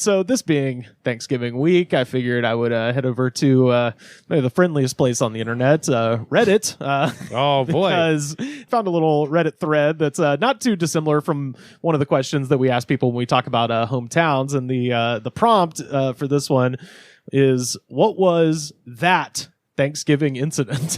So this being Thanksgiving week, I figured I would head over to maybe the friendliest place on the internet, Reddit. Oh, boy. Because found a little Reddit thread that's not too dissimilar from one of the questions that we ask people when we talk about hometowns. And the prompt for this one is, what was that Thanksgiving incident?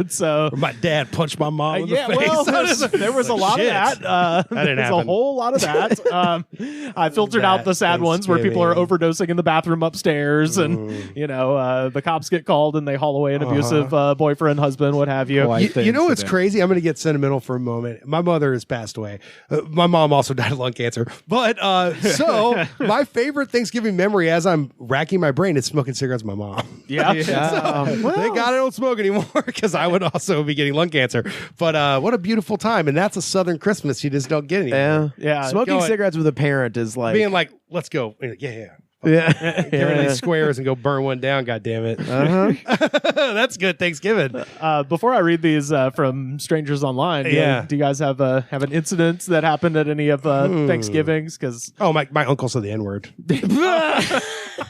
So my dad punched my mom in the face. Well, there was a lot of that. That didn't There's happen. a whole lot of that. I filtered out the sad ones where people are overdosing in the bathroom upstairs, and the cops get called and they haul away an abusive boyfriend, husband, what have you. You know what's crazy? I'm going to get sentimental for a moment. My mother has passed away. My mom also died of lung cancer. But so my favorite Thanksgiving memory, as I'm racking my brain, is smoking cigarettes with my mom. Yeah. Thank God I don't smoke anymore, because I would also be getting lung cancer. But what a beautiful time. And that's a Southern Christmas you just don't get anymore. Yeah. Smoking cigarettes with a parent is like... Being like, let's go. Yeah. Yeah. Get rid of these squares and go burn one down, goddammit. That's good Thanksgiving. Before I read these from strangers online, do you guys have an incident that happened at any of Thanksgivings? Because my uncle said the N-word.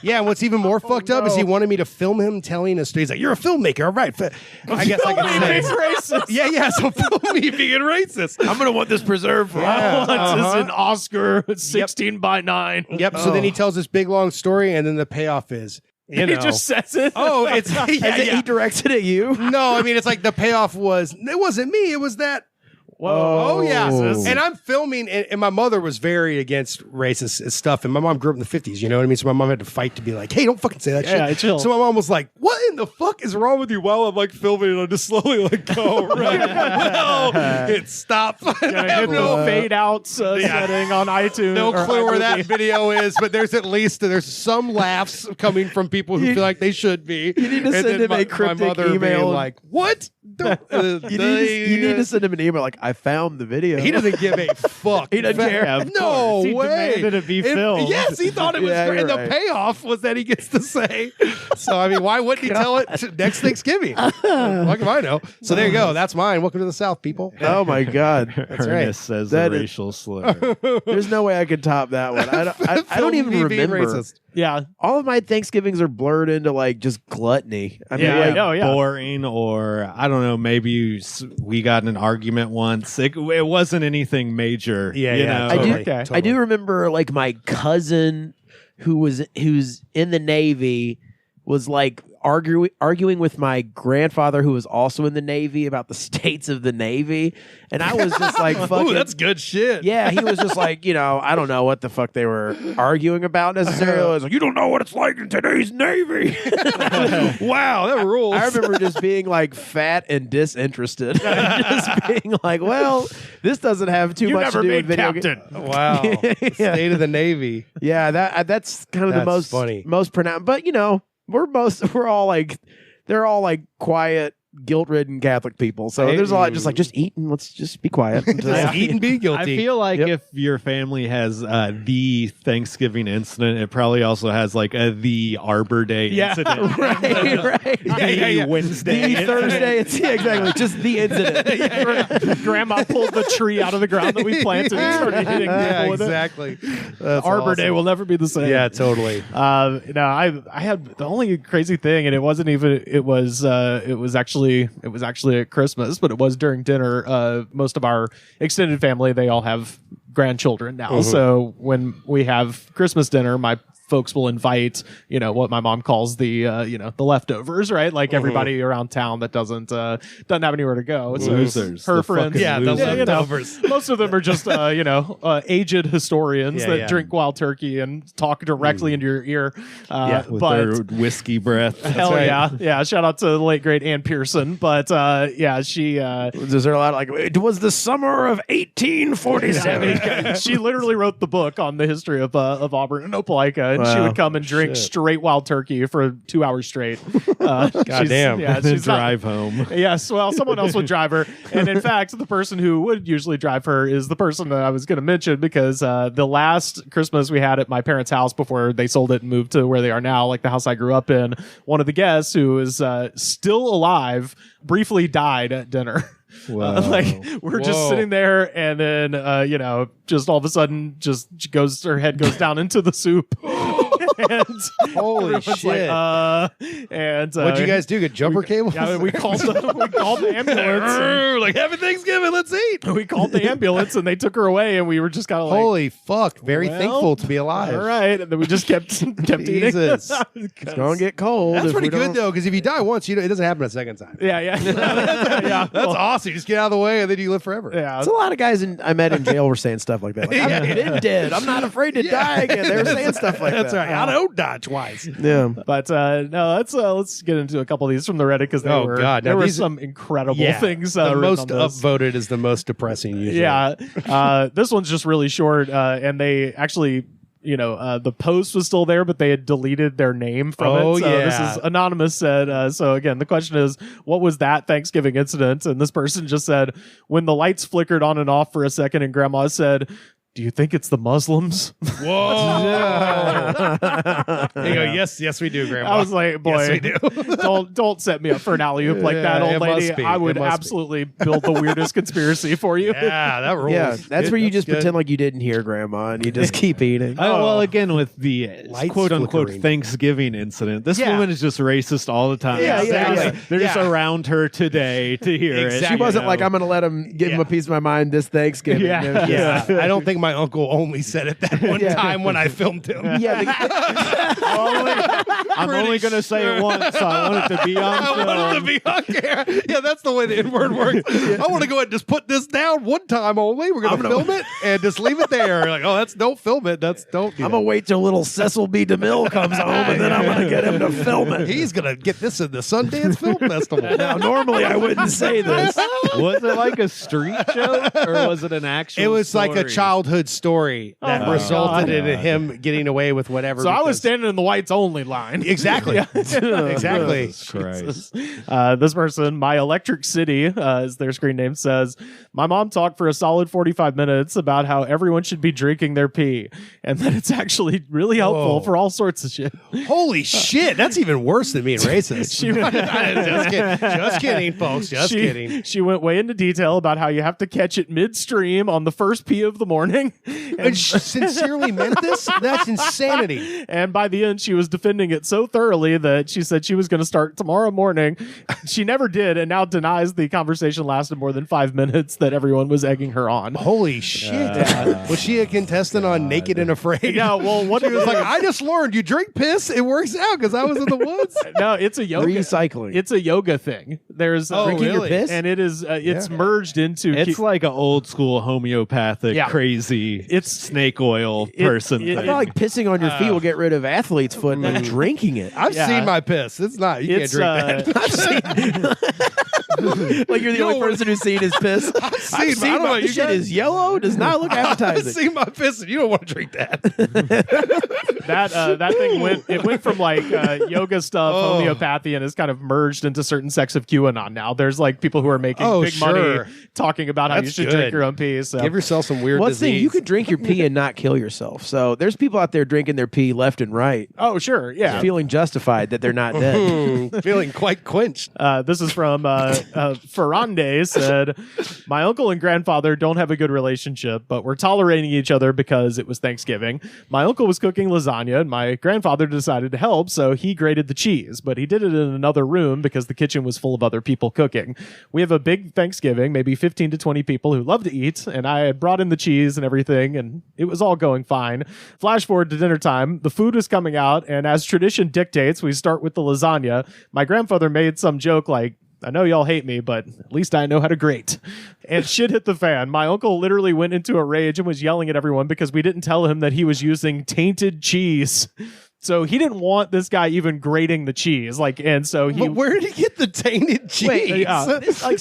Yeah, and what's even more fucked up is he wanted me to film him telling a story. He's like, "You're a filmmaker, all right?" I guess I can say racist. Yeah. So film me being racist. I'm gonna want this preserved for This is an Oscar 16:9. Yep. So then he tells this big long story, and then the payoff is, He just says it. Oh, it's he directs it at you. No, I mean it's like the payoff was, it wasn't me. It was that. Whoa. Oh, yeah. Oh. And I'm filming, and my mother was very against racist stuff, and my mom grew up in the 50s, you know what I mean? So my mom had to fight to be like, hey, don't fucking say that shit. Yeah, chill. So my mom was like, what in the fuck is wrong with you? While I'm like filming, and I'm just slowly like, go, right? Well, it stopped. I have no fade out setting on iTunes. no or clue where that iMovie. video is, but there's some laughs coming from people who feel like they should be. You need to send him a cryptic my mother email. being like, what? You need to send him an email like, I found the video. He doesn't give a fuck. He doesn't care. No He way. demanded it be filmed. Yes, he thought it was Yeah, great. you're The right. payoff was that he gets to say. So, I mean, why wouldn't he tell it next Thanksgiving? Fuck if I know. So there you go. That's mine. Welcome to the South, people. Oh my God. That's right. Ernest says That the is- racial slur. There's no way I could top that one. I don't even Me being remember. racist. Yeah. All of my Thanksgivings are blurred into like just gluttony. I mean, Yeah. like, Oh, yeah. Boring, or I don't know, maybe we got in an argument once. It wasn't anything major. Yeah, you yeah, know? I do. Okay. I Totally. do remember like my cousin who's in the Navy was like arguing with my grandfather who was also in the Navy about the states of the Navy, and I was just like, fucking, Ooh, that's good shit. yeah, he was just like, I don't know what the fuck they were arguing about necessarily. I was like, you don't know what it's like in today's Navy. Wow, that rules. I remember just being like fat and disinterested, just being like, well, this doesn't have too You much never to do with made video captain. Wow. State of the Navy. Yeah, that's kind of the That's funny. most pronounced. But we're all like, they're all like quiet, guilt-ridden Catholic people. So there's a lot just like, just eat and let's just be quiet. And Just eat and be guilty. I feel like Yep. if your family has the Thanksgiving incident, it probably also has like the Arbor Day incident. right. The Wednesday. The Thursday, exactly, just the incident. Grandma pulled the tree out of the ground that we planted and started hitting people Yeah, with exactly. it. Arbor Day will never be the same. Yeah, totally. I had the only crazy thing, and it wasn't even. It was actually at Christmas, but it was during dinner. Most of our extended family, they all have grandchildren now. So when we have Christmas dinner, my folks will invite, what my mom calls the leftovers, right? Like everybody around town that doesn't have anywhere to go. So Losers. her The friends. fucking Yeah, the losers. leftovers. Most of them are just, aged historians Yeah, that yeah. drink wild turkey and talk directly into your ear. With but their whiskey breath. hell right. yeah. Yeah. Shout out to the late, great Ann Pearson. But she, Is there a lot of like, it was the summer of 1847. she literally wrote the book on the history of Auburn and Opelika, and she Wow. would come and drink straight wild turkey for 2 hours straight. Goddamn. Yeah, And then she's not- drive home. Yes, well, someone else would drive her. And in fact, the person who would usually drive her is the person that I was going to mention, because the last Christmas we had at my parents' house before they sold it and moved to where they are now, like the house I grew up in, one of the guests who is still alive briefly died at dinner. Wow. Like we're just Whoa. sitting there, and then just all of a sudden, her head goes down into the soup. And Holy everyone's shit. What'd you guys do? Get jumper cables? Yeah, we called the ambulance. And like, happy Thanksgiving, let's eat. we called the ambulance, and they took her away, and we were just kind of like, Holy fuck. Very well, thankful to be alive. all right. And then we just kept Jesus. eating. It's gonna get cold. That's if pretty we good, don't- though, because if you die once, it doesn't happen a second time. Yeah. Yeah. That's awesome. You just get out of the way, and then you live forever. Yeah. There's a lot of guys I met in jail were saying stuff like that. Like, I've been dead. I'm not afraid to die again. They were saying stuff like That's that. right. I don't die twice. Yeah. But no, let's get into a couple of these from the Reddit because Oh, God. there Now, were these- some incredible Yeah. things. The written most on this. upvoted is the most depressing, usually. Yeah. This one's just really short, and they actually. The post was still there, but they had deleted their name from Oh, it. So yeah. this is anonymous said. So again, the question is, what was that Thanksgiving incident? And this person just said, when the lights flickered on and off for a second, and Grandma said, "Do you think it's the Muslims?" Whoa. They go, yes, we do, Grandma. I was like, boy, Yes, we do. don't set me up for an alley oop like that, Yeah, old it must lady. be. I would It must be. absolutely build the weirdest conspiracy for you. Yeah, that rules. Yeah. That's where you just good. pretend like you didn't hear Grandma and you just keep eating. Well, again, with the Lights quote unquote flickering. Thanksgiving incident, this Yeah. woman is just racist all the time. Yeah, They're just yeah. around her today to hear it. Exactly. She wasn't you like, know. I'm going to let him give him a piece of my mind this Thanksgiving. Yeah. It was just- Yeah, I don't think my uncle only said it that one Yeah. time when I filmed him. Yeah, I'm only going to say it once, so I want it to be on I film. want it to be on camera. Yeah, that's the way the N-word works. I want to go ahead and just put this down one time only. We're going to film it and just leave it there. Like, oh, don't film it. Don't do I'm that. going to wait till little Cecil B. DeMille comes home and then I'm going to get him to film it. He's going to get this in the Sundance Film Festival. Now, normally I wouldn't say this. Was it like a street joke or was it an actual It was like a story? childhood story that my resulted God. in him getting away with whatever. So I was because- standing in the whites only line. Exactly. Exactly. Jesus Christ. This person, My Electric City, as their screen name says, my mom talked for a solid 45 minutes about how everyone should be drinking their pee, and that it's actually really helpful Whoa. for all sorts of shit. Holy shit. That's even worse than being racist. Just kidding, folks. Just kidding. She went way into detail about how you have to catch it midstream on the first pee of the morning. And she sincerely meant this? That's insanity. And by the end, she was defending it so thoroughly that she said she was going to start tomorrow morning. She never did, and now denies the conversation lasted more than 5 minutes that everyone was egging her on. Holy shit. Was she a contestant on Naked and Afraid? Yeah, well, what She it was like, is- I just learned you drink piss, it works out because I was in the woods. no, it's a yoga. Recycling. It's a yoga thing. There's Drinking your really? piss? and it is it's Yeah. merged into. It's like an old school homeopathic, Yeah. crazy It's- snake oil person it- I thing. feel like pissing on your feet will get rid of athlete's foot and then drinking it. I've Yeah. seen my piss. It's not. You it's can't drink that. Like you're the only person who's seen his piss. I've seen- I don't know, this you shit guys- is yellow. Does not look I've appetizing. seen my piss, and you don't want to drink that. that thing went from like yoga stuff, Oh. homeopathy, and is kind of merged into certain sects of QAnon now. There's like people who are making Oh, big sure. money talking about how you That's should good. drink your own pee. So Give yourself some weird What's the disease. thing? You could drink your pee and not kill yourself. So there's people out there drinking their pee left and right, oh sure, yeah. feeling justified that they're not dead. feeling quite quenched. This is from Ferrande said, my uncle and grandfather don't have a good relationship, but we're tolerating each other because it was Thanksgiving. My uncle was cooking lasagna, and my grandfather decided to help, so he grated the cheese, but he did it in another room because the kitchen was full of other people cooking. We have a big Thanksgiving, maybe 15 to 20 people who love to eat, and I had brought in the cheese and everything, and it was all going fine. Flash forward to dinner time, the food was coming out, and as tradition dictates, we start with the lasagna. My grandfather made some joke like, I know y'all hate me, but at least I know how to grate. And shit hit the fan. My uncle literally went into a rage and was yelling at everyone because we didn't tell him that he was using tainted cheese. So he didn't want this guy even grating the cheese. And so he... But where did he get the tainted cheese? Wait, Yeah. it's like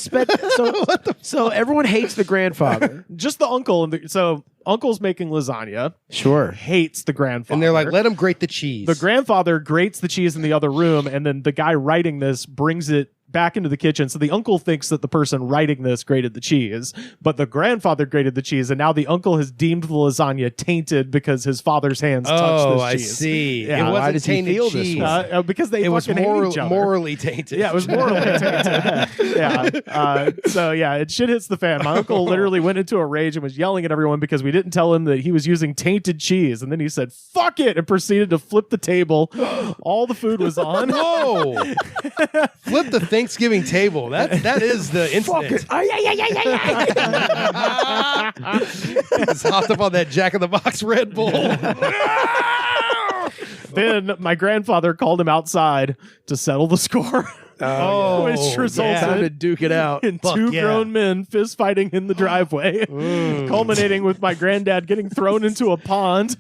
so everyone hates the grandfather. just the uncle. So uncle's making lasagna. Sure. Hates the grandfather. And they're like, let him grate the cheese. The grandfather grates the cheese in the other room, and then the guy writing this brings it back into the kitchen. So the uncle thinks that the person writing this grated the cheese, but the grandfather grated the cheese, and now the uncle has deemed the lasagna tainted because his father's hands touched this I cheese. see. Yeah. It Why wasn't does he tainted feel this cheese. way? Because they It was fucking hate each other. morally tainted. Yeah, it was morally tainted. Yeah. So yeah, it shit hits the fan. My uncle literally went into a rage and was yelling at everyone because we didn't tell him that he was using tainted cheese. And then he said, "Fuck it," and proceeded to flip the table. All the food was on. Whoa! Flip the Thanksgiving table. That is the incident. He's hopped up on that Jack in the Box Red Bull. Then my grandfather called him outside to settle the score. Which resulted Time to duke it out. in Fuck two yeah. grown men fist fighting in the driveway, culminating with my granddad getting thrown into a pond.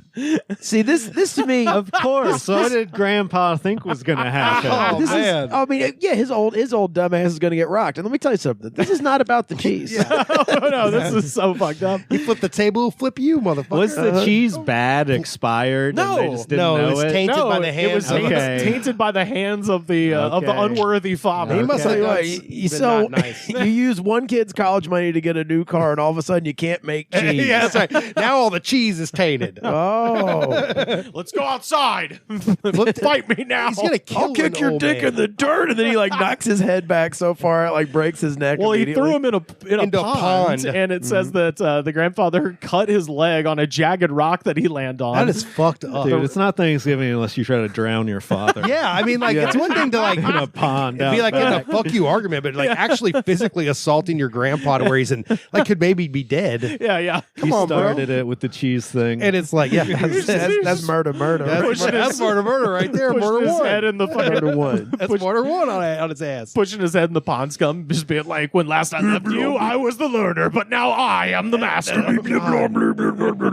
See, this to me, Of course. What did Grandpa think was going to happen? Oh, this man. is. I mean, yeah, his old dumbass is going to get rocked. And let me tell you something. This is not about the cheese. No, this is so fucked up. He flipped the table, flip you, motherfucker. Was the cheese bad, expired? No. and they just didn't No, it know was it? tainted No, by the it was hands. Okay. tainted by the hands of the Okay. unworthy father. He must Tell have you done what, s- you been so not nice. you use one kid's college money to get a new car, and all of a sudden you can't make cheese. Yeah, that's right. Now all the cheese is tainted. Oh, Let's go outside. Fight me now. He's gonna kill I'll kick an your old dick man. in the dirt, and then he like knocks his head back so far it like breaks his neck. Well, he immediately. threw him in a Into a pond, pond. and it says that the grandfather cut his leg on a jagged rock that he landed on. That is fucked up. Dude, it's not Thanksgiving unless you try to drown your father. Yeah, I mean, like, it's one thing to, like, In a pond. be like in a out back. fuck you argument, but, like, actually physically assaulting your grandpa to where he's in, like, could maybe be dead. yeah. Come on, bro. Started it with the cheese thing. And it's like, yeah, That's murder. that's murder right there. Pushing Murder his one. head in the fucking Murder one. That's murder one on its ass. pushing his head in the pond scum, just being like, "When last I left you, I was the learner, but now I am the master."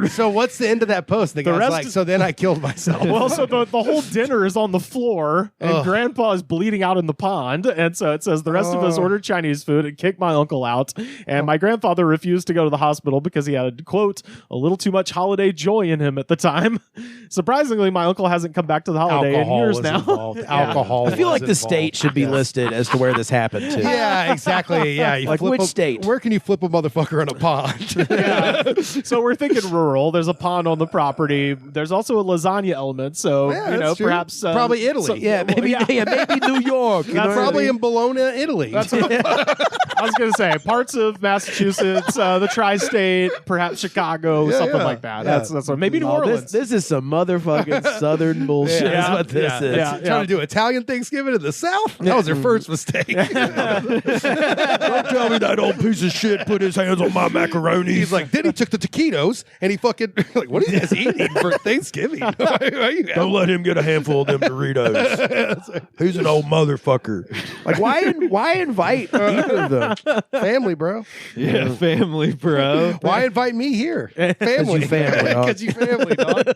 So what's the end of that post? The guy's rest like, is- so then I killed myself. Well, so the whole dinner is on the floor, and Ugh. Grandpa is bleeding out in the pond. And so it says the rest of us ordered Chinese food and kicked my uncle out. And my grandfather refused to go to the hospital because he had, quote, a little too much holiday joy in him at the time. Surprisingly, my uncle hasn't come back to the holiday Alcohol in years was now. involved. Alcohol. I feel like was the involved. state should be listed as to where this happened to. Yeah, exactly. Yeah, you Like flip which a- state? Where can you flip a motherfucker in a pond? Yeah. So we're thinking rural. There's a pond on the property. There's also a lasagna element. So, Yeah, you know, that's true. perhaps. Probably Italy. Yeah, maybe maybe New York. You know what I Probably mean? in Bologna, Italy. I was going to say parts of Massachusetts, the tri-state, perhaps Chicago, Yeah, something yeah. like that. Yeah. That's what. Maybe New Oh, Orleans. this is some motherfucking southern bullshit. Yeah. Is what this Yeah. is. Yeah. Trying to do Italian Thanksgiving in the South? That was their first mistake. Don't tell me that old piece of shit put his hands on my macaroni. He's like, then he took the taquitos and he fucking, like, what are you guys eating for Thanksgiving? Don't let him get a handful of them Doritos. Who's an old motherfucker? Like, why invite either of them? Family, bro. Yeah, family, bro. Why invite me here? Family. you family, dog. Because you family, dog.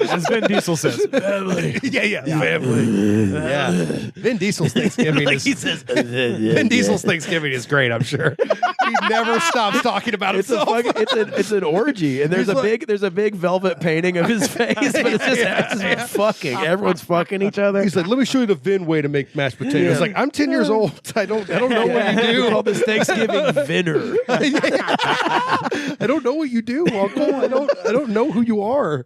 As Vin Diesel says, family. yeah, family. Yeah. Vin Diesel's Thanksgiving is... Vin Diesel's Thanksgiving is great, I'm sure. He never stops talking about It's a himself. fucking, it's an orgy, and there's He's a big velvet painting of his face, but it's just fucking. Everyone's fucking each other. He's like, let me show you the Vin way to make mashed potatoes. Yeah. It's like, I'm 10 years old. I don't know what you do. We call this Thanksgiving vinner. I don't know what you do, Uncle. I don't know who you are.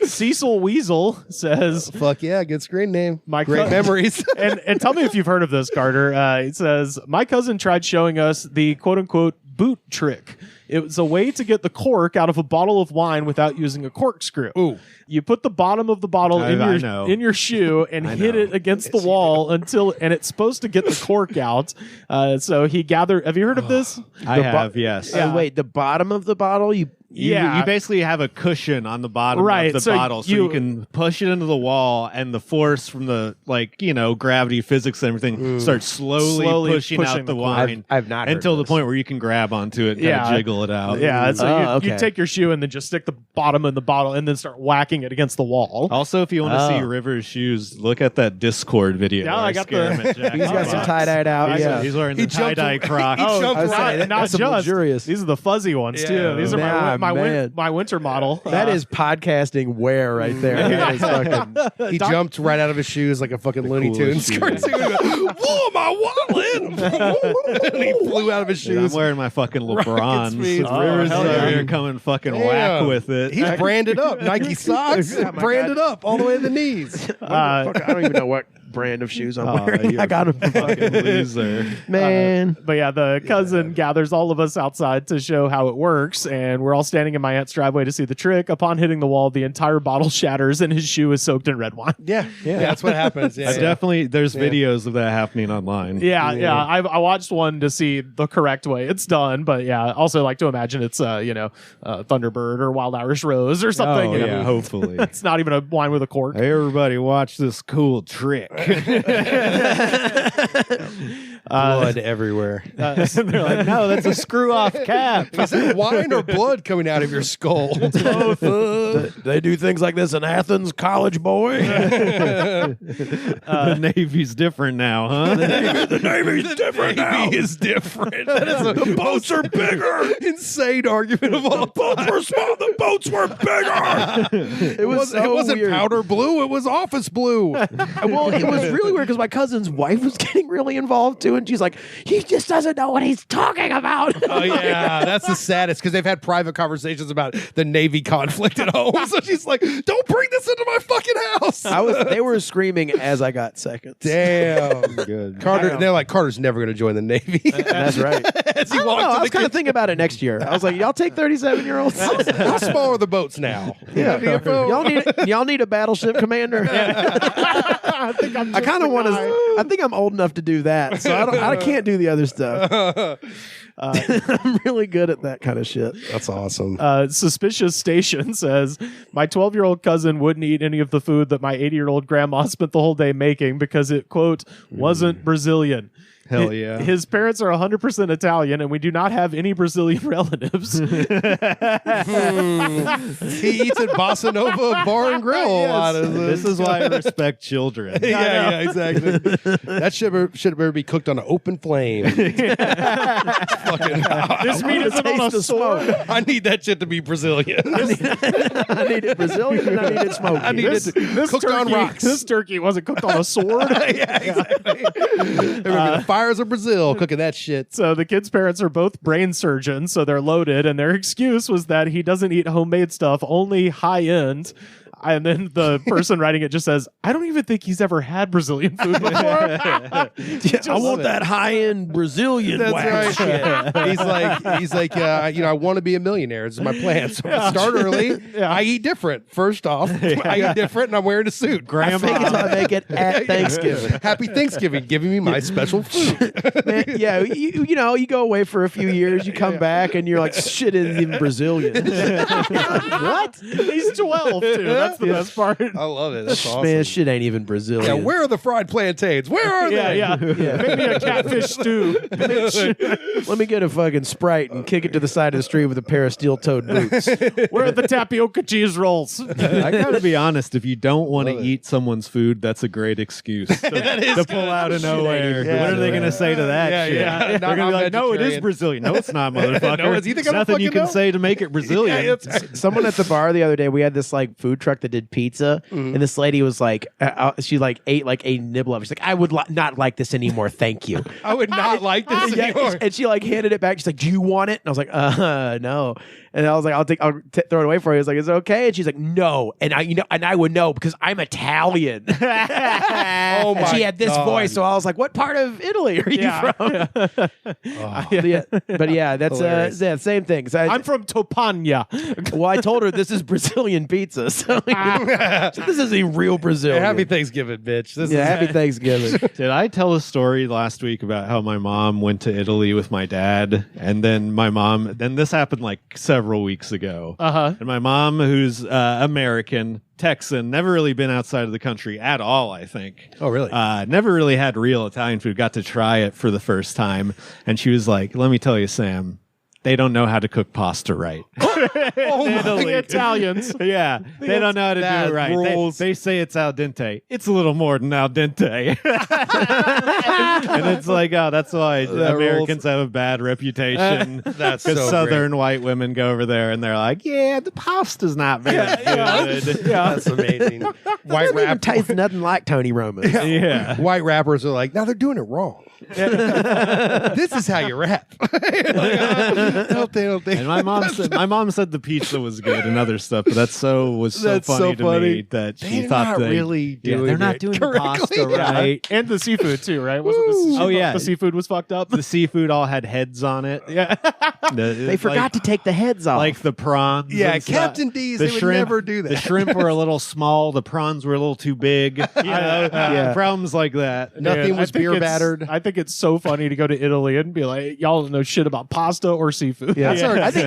Cecil Weasel says, Fuck yeah, good screen name. My Great co- memories. and tell me if you've heard of this, Carter. It says, my cousin tried showing us the quote unquote boot trick. It was a way to get the cork out of a bottle of wine without using a corkscrew. Ooh. You put the bottom of the bottle I know. in your shoe and hit it against the wall and it's supposed to get the cork out. So he gathered. Have you heard of this? I have, yes. Yeah. Wait, the bottom of the bottle, You basically have a cushion on the bottom Right, of the so bottle, so you can push it into the wall, and the force from the gravity, physics, and everything starts slowly pushing pushing out the the cork. wine. I've not heard until of the this. point where you can grab onto it, and Yeah. jiggle ladle it out. Yeah, so you okay. take your shoe and then just stick the bottom in the bottle and then start whacking it against the wall. Also, if you want to see Rivers' shoes, look at that Discord video. Yeah, where I got scare the- him at Jack He's got some tie-dyed out. He's, Yeah. he's wearing the He jumped tie-dye Crocs. he jumped I was right. saying, not that's some just luxurious. These are the fuzzy ones Yeah. too. These are Nah, man. my winter model. That is podcasting wear right there. That is fucking, He jumped right out of his shoes like a fucking Looney coolest Tunes shoe. cartoon. Whoa, my wallet! And he flew out of his Dude, I'm shoes. wearing my fucking LeBrons. speeds. Rivers hell over yeah. here coming fucking Yeah. whack with it. He's branded up. Nike socks, Oh my branded up all the way to the knees. Fuck, I don't even know what brand of shoes I'm wearing. you're I got them. fucking loser. Man. But yeah, the cousin gathers all of us outside to show how it works, and we're all standing in my aunt's driveway to see the trick. Upon hitting the wall, the entire bottle shatters, and his shoe is soaked in red wine. Yeah, that's what happens. Yeah, I definitely, there's videos of that happening online. Yeah. I watched one to see the correct way it's done, but yeah, also like to imagine it's Thunderbird or Wild Irish Rose or something. Oh, you know. yeah, hopefully. It's not even a wine with a cork. Hey, everybody, watch this cool trick. blood everywhere. They're like, no, that's a screw-off cap. Is that wine or blood coming out of your skull? They do things like this in Athens, college boy. The Navy's different now, huh? The Navy's different now. Navy is different. That is the boats are bigger. Insane argument of all time. The boats were bigger. It was so it wasn't weird. powder blue. It was office blue. Well, it was really weird because my cousin's wife was getting really involved too, and she's like, "He just doesn't know what he's talking about." Oh yeah, that's the saddest because they've had private conversations about the Navy conflict at home. So she's like, "Don't bring this into my fucking house." They were screaming as I got seconds. Damn. Good. Carter, they're like, Carter's never going to join the Navy. That's right. As he I don't know, walks I in was kind of thinking about it next year. I was like, y'all take 37-year-olds. how small are the boats now? Yeah. The info? Y'all need a battleship commander. I kind of want to. I think I'm old enough to do that, so I can't do the other stuff. I'm really good at that kind of shit. That's awesome. Suspicious Station says, my 12-year-old cousin wouldn't eat any of the food that my 80-year-old grandma spent the whole day making because it, quote, wasn't Brazilian. Hell yeah. His parents are 100% Italian, and we do not have any Brazilian relatives. He eats at Bossa Nova Bar and Grill a lot. This is why I respect children. Yeah, exactly. That should better be cooked on an open flame. Fucking, This meat isn't on a Taste of sword. smoke. I need that shit to be Brazilian. I need it Brazilian and I need it smoky. I need it cooked on rocks. This turkey wasn't cooked on a sword. Yeah, exactly. They're gonna be the fires of Brazil cooking that shit. So the kid's parents are both brain surgeons, so they're loaded, and their excuse was that he doesn't eat homemade stuff, only high end. And then the person writing it just says, I don't even think he's ever had Brazilian food before. I want that high-end Brazilian That's wax right. shit. He's like, I want to be a millionaire. This is my plan. So I start early. I eat different. First off, I eat different, and I'm wearing a suit. I fake it till I make it at Thanksgiving. Happy Thanksgiving, giving me my special food. Man, yeah, you go away for a few years, you come back, and you're like, shit isn't even Brazilian. What? He's 12, too. That's the best part. I love it. That's awesome. Man, shit ain't even Yeah, Brazilian. where are the fried plantains? Where are they? Yeah. Make me a catfish stew, bitch. Let me get a fucking Sprite and kick it to the side of the street with a pair of steel-toed boots. Where are the tapioca cheese rolls? I gotta be honest, if you don't want to Love it. eat someone's food, that's a great excuse to pull out of nowhere. Yeah, What are they gonna say to that Yeah, shit? yeah. They're gonna I'm be like, no, it is vegetarian. Brazilian. No, it's not, motherfucker. No, is he There's gonna nothing you fucking can know? say to make it Brazilian. Yeah, it's- Someone at the bar the other day, we had this like food truck that did pizza, and this lady was like, she like ate like a nibble of it. She's like, I would not like this anymore, thank you. I would not like this Yeah, anymore. and she like handed it back. She's like, "Do you want it?" And I was like, no." And I was like, I'll throw it away for you. I was like, "Is it okay?" And she's like, "No." And I would know because I'm Italian. Oh And my she had this God. voice, so I was like, "What part of Italy are you from?" But yeah, that's Hilarious. same thing. So I'm from Topania. well, I told her this is Brazilian pizza, so, so this is a real Brazilian. Happy Thanksgiving, bitch. This yeah, is happy Thanksgiving. Did I tell a story last week about how my mom went to Italy with my dad, and then then this happened like several weeks ago. Uh-huh. And my mom, who's American, Texan, never really been outside of the country at all, I think. Oh, really? Never really had real Italian food, got to try it for the first time. And she was like, let me tell you, Sam, they don't know how to cook pasta right. The Italians. Yeah, they don't know how to do That it right. rules. They say it's al dente. It's a little more than al dente. And it's like, oh, that's why Americans have a bad reputation. That's Because so Southern white women go over there and they're like, yeah, the pasta's not very good. That's amazing. White Doesn't even rap. taste nothing like Tony Roman. Yeah. White rappers are like, now they're doing it wrong. This is how you rap. Don't they? And my mom said the pizza was good and other stuff, but was so That's funny so to funny. me that she They're thought not they really doing they're not it doing the correctly. pasta Yeah. right. And the seafood too, right? Wasn't the, Oh, yeah. the seafood was fucked up. The seafood all had heads on it. Yeah. They forgot to take the heads off. like the prawns. Yeah, and stuff. Captain D's, The they would never do that. The shrimp were a little small. The prawns were a little too big. Problems like that. Nothing Dude, was I think beer it's- battered. I think it's so funny to go to Italy and be like, y'all don't know shit about pasta or seafood. Yeah.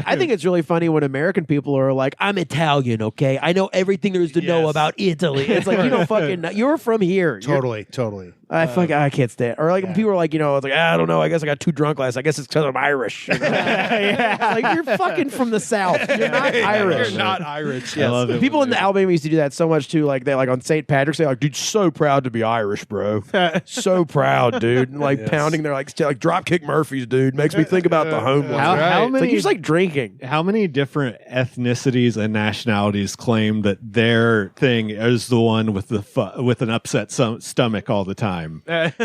I think it's really funny when American people are like, I'm Italian, okay? I know everything there is to know about Italy. It's like, you don't fucking know. You're from here. Totally. I can't stand it. Or like when people are like, it's like, I don't know. I guess I got too drunk last. I guess it's because I'm Irish. It's like, you're fucking from the South. You're not Irish. You're not Irish. I love it. People in the Alabama used to do that so much too. Like they like on St. Patrick's Day, like, dude, so proud to be Irish, bro. So proud, dude. And like pounding their like Dropkick Murphys, dude. Makes me think about the homeless. How It's like many- you're just like drinking. How many different ethnicities and nationalities claim that their thing is the one with the with an upset stomach all the time?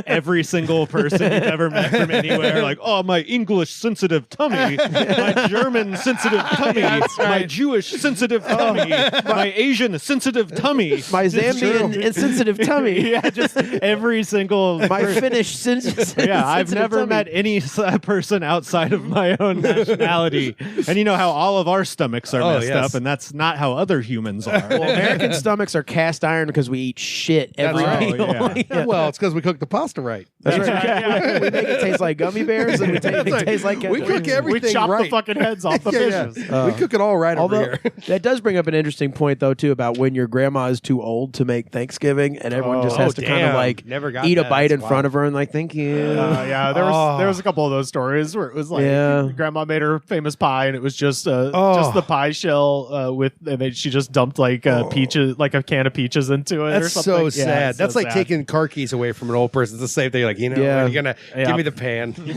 Every single person you've ever met from anywhere, like, oh, my English sensitive tummy, my German sensitive tummy, my Jewish sensitive tummy, my Asian sensitive tummy, My Zambian insensitive tummy. yeah, just every single My person. Finnish sensitive Yeah, I've sensitive never tummy. met any person outside of my own nationality. And you know how all of our stomachs are messed yes. up, and that's not how other humans are. Well, American stomachs are cast iron because we eat shit every right. meal. Oh, yeah. Well, it's because we cook the pasta right. That's right. We make it taste like gummy bears, and we make it taste like We cook We everything chop right. the fucking heads off the fishes. we cook it all right Although over here. that does bring up an interesting point, though, too, about when your grandma is too old to make Thanksgiving, and everyone just has to kind of damn. like Never got eat a that. bite That's in front of her and like, thank you. Yeah, there was a couple of those stories where it was like Yeah. grandma made her famous pie and it was just the pie shell with and then she just dumped like peaches, like a can of peaches into it. or That's something. so Yeah, sad. it's That's so like sad. taking car keys away from an old person. It's the same thing. Like, Yeah. you're gonna Yeah. give me the pan. This is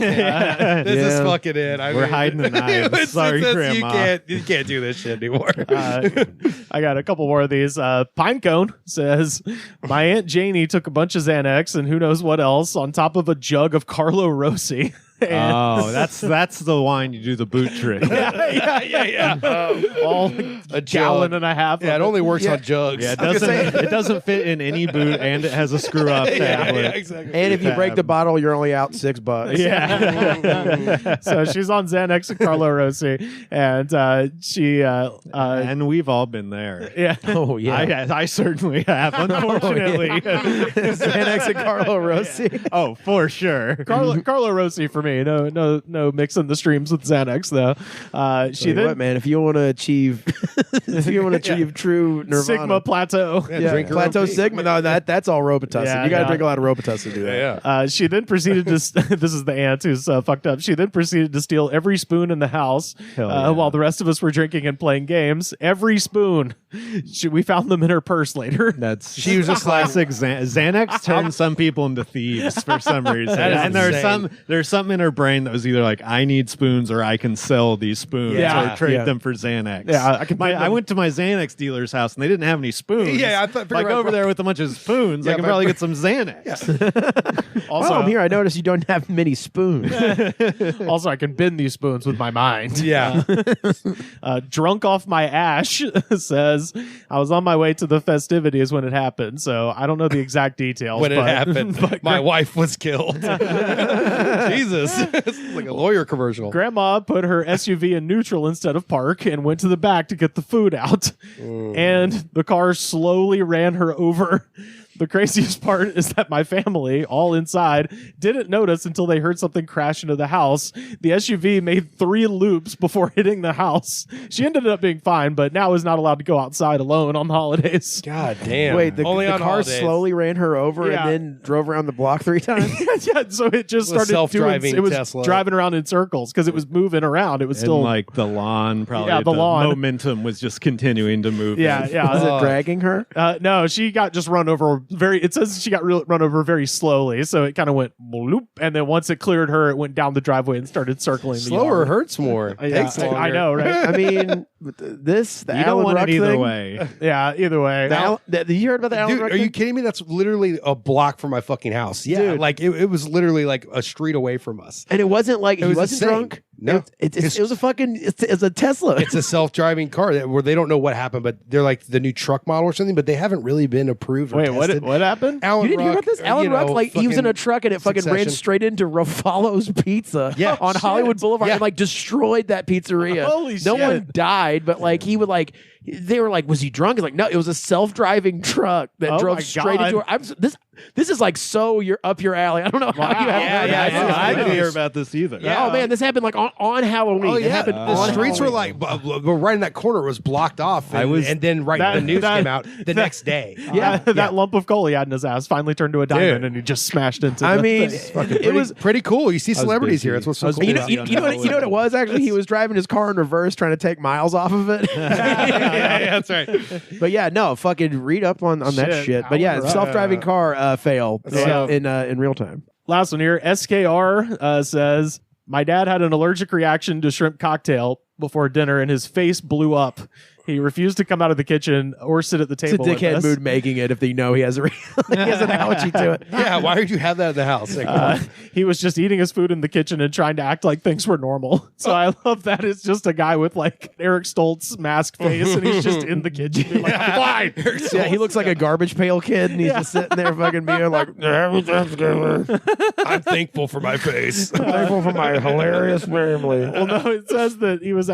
Yeah. fucking it. We're hiding the knives. Sorry, Grandma. You can't do this shit anymore. I got a couple more of these. Pinecone says, my Aunt Janie took a bunch of Xanax and who knows what else on top of a jug of Carlo Rossi. And Oh, that's the wine you do the boot trick. all a gallon and a half. Yeah, of it only works on jugs. Yeah, it doesn't fit in any boot, and it has a screw up tablet. exactly. And if you break the bottle, you're only out $6. Yeah. So she's on Xanax and Carlo Rossi, and she. And we've all been there. Yeah. Oh, yeah. I certainly have, unfortunately. Xanax and Carlo Rossi. Oh, for sure. Carlo Rossi for me. No mixing the streams with Xanax though. She then What, man? If you want to achieve, true nirvana, Sigma Plateau. yeah, drink your own Plateau pee. Sigma. No, that's all Robitussin. Yeah, You got to yeah. drink a lot of Robitussin to do that. Yeah. She then proceeded to. This is the aunt who's fucked up. She then proceeded to steal every spoon in the house Hell yeah. while the rest of us were drinking and playing games. Every spoon. We found them in her purse later. She was a classic Xanax turned some people into thieves for some reason. That is And insane. there's something in her brain that was either like, I need spoons or I can sell these spoons Yeah. or trade Yeah. them for Xanax. Yeah, I went to my Xanax dealer's house and they didn't have any spoons. Yeah, I thought- like figured over out- there with a bunch of spoons, I Yeah, can but- probably get some Xanax. Also, Oh, I'm here. I noticed you don't have many spoons. also, I can bend these spoons with my mind. Yeah. Drunk off my ash says I was on my way to the festivities when it happened, so I don't know the exact details. When it but- happened, but my wife was killed. Jesus. It's like a lawyer commercial. Grandma put her SUV in neutral instead of park and went to the back to get the food out. And the car slowly ran her over. The craziest part is that my family, all inside, didn't notice until they heard something crash into the house. The SUV made 3 loops before hitting the house. She ended up being fine, but now is not allowed to go outside alone on the holidays. God damn. Wait, the car holidays. slowly ran her over Yeah. and then drove around the block 3 times? Yeah, so it just It was started self-driving doing, it was Tesla. driving around in circles because it was moving around. It was And still like the lawn, probably Yeah, the lawn. momentum was just continuing to move. yeah, in. yeah. Was it dragging her? No, she got just run over it says she got run over very slowly, so it kind of went bloop, and then once it cleared her, it went down the driveway and started circling the Slower yard. hurts more. Yeah, Takes longer. I know, right? I mean, the You don't Alan want Ruck it either thing? way. Yeah, either way. You heard about the Alan Dude, Ruck are you thing? kidding me? That's literally a block from my fucking house. Yeah, Dude. like it was literally like a street away from us. And it wasn't like he was wasn't insane. drunk. No. It was a fucking. It's a Tesla. It's a self-driving car where they don't know what happened, but they're like the new truck model or something, but they haven't really been approved or Wait, tested. what happened? Alan You didn't hear Ruck, about this? Alan Ruck, like he was in a fucking truck and it fucking ran Succession. straight into Rafalo's Pizza Yeah. on Shit. Hollywood Boulevard Yeah. and like destroyed that pizzeria. Holy no shit. one died, but like he would like. They were like, was he drunk? He's like, no, it was a self-driving truck that Oh drove my straight God. into her. This is like so you're up your alley. I don't know how Wow. you haven't Yeah, heard yeah, of this. I didn't Yeah. hear about this either. Yeah. Oh man, this happened like on Halloween. Oh It yeah, happened the on streets were Halloween. like right in that corner was blocked off, and, and then the news came out the next day. Yeah. that lump of coal he had in his ass finally turned to a diamond, and he just smashed into. I the mean, thing. it was. Pretty cool. You see celebrities here. That's what's so cool. You know, about you, it. you know what it was actually? He was driving his car in reverse, trying to take miles off of it. yeah, that's right. But yeah, no, fucking read up on that Shit, shit. But yeah, Alan Ruck. self-driving car fail So- in real time. Last one here. SKR says, my dad had an allergic reaction to shrimp cocktail before dinner, and his face blew up. He refused to come out of the kitchen or sit at the It's a table. with dickhead us. mood making it if they know he has he has an allergy to it. Yeah, why would you have that in the house? Like, He was just eating his food in the kitchen and trying to act like things were normal. So I love that it's just a guy with like Eric Stoltz mask face, and he's just in the kitchen being like, I'm fine. Yeah, he looks like a garbage pail kid, and he's just sitting there fucking being like, I'm thankful for my face. thankful for my hilarious family. Well, no, it says that he was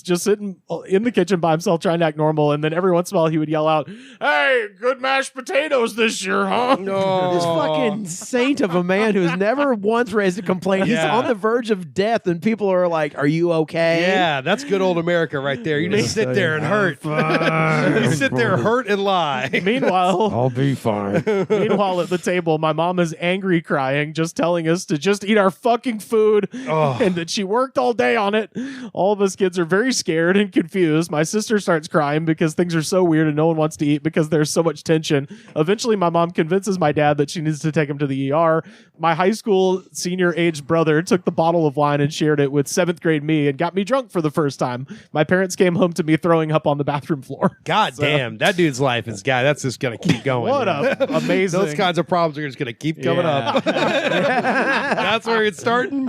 just sitting in the kitchen by himself trying to act normal, and then every once in a while he would yell out, "Hey, good mashed potatoes this year, huh?" No, This fucking saint of a man who's never once raised a complaint. He's Yeah. on the verge of death, and people are like, "Are you okay?" Yeah, that's good old America right there. You just sit there and hurt. You sit there, hurt and lie. Meanwhile, I'll be fine. meanwhile at the table, my mom is angry, crying, just telling us to just eat our fucking food, Oh. and that she worked all day on it. All of us kids are very scared and confused. My sister starts crying because things are so weird and no one wants to eat because there's so much tension. Eventually, my mom convinces my dad that she needs to take him to the ER. My high school senior aged brother took the bottle of wine and shared it with 7th grade me and got me drunk for the first time. My parents came home to me throwing up on the bathroom floor. God damn, that dude's life is that's just gonna keep going. What a amazing. Those kinds of problems are just gonna keep coming up. That's where it's starting.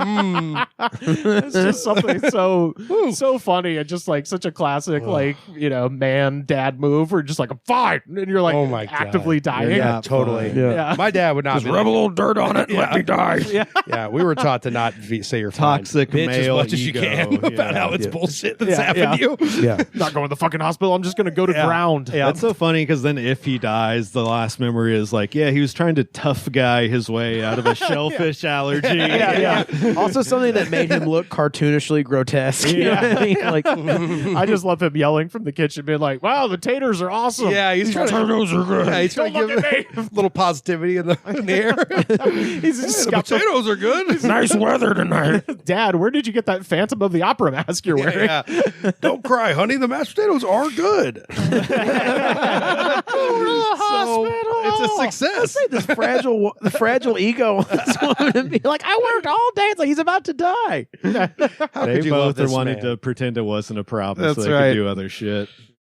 It's just something so funny and just like such a classic man dad move where you're just like, I'm fine, and you're like Oh my God. actively dying. Yeah, totally. Yeah. My dad would not be Rub a little dirt on it, let me die. Yeah, we were taught to not say you're fine. Toxic bitch as male much as you ego. can about Yeah. how it's bullshit that's Yeah, happened to you. Yeah. Not going to the fucking hospital. I'm just going to go to ground. Yeah. That's so funny because then if he dies, the last memory is like, yeah, he was trying to tough guy his way out of a shellfish allergy. Also, something that made him look cartoonishly grotesque. You know what I mean? Like, I just love him yelling from the kitchen, being like, "Wow, the taters are awesome." Yeah, he's trying to, are good. yeah, he's trying to Don't look give a little positivity in the air. He's just The got the- potatoes are good. Nice weather tonight. Dad, where did you get that Phantom of the Opera mask you're wearing? Yeah. Don't cry, honey. The mashed potatoes are good. So it's a success. The fragile ego on this woman and be like, I worked all day. It's like he's about to die. How They could you love both this wanted man? to pretend it wasn't a problem That's so they right. could do other shit.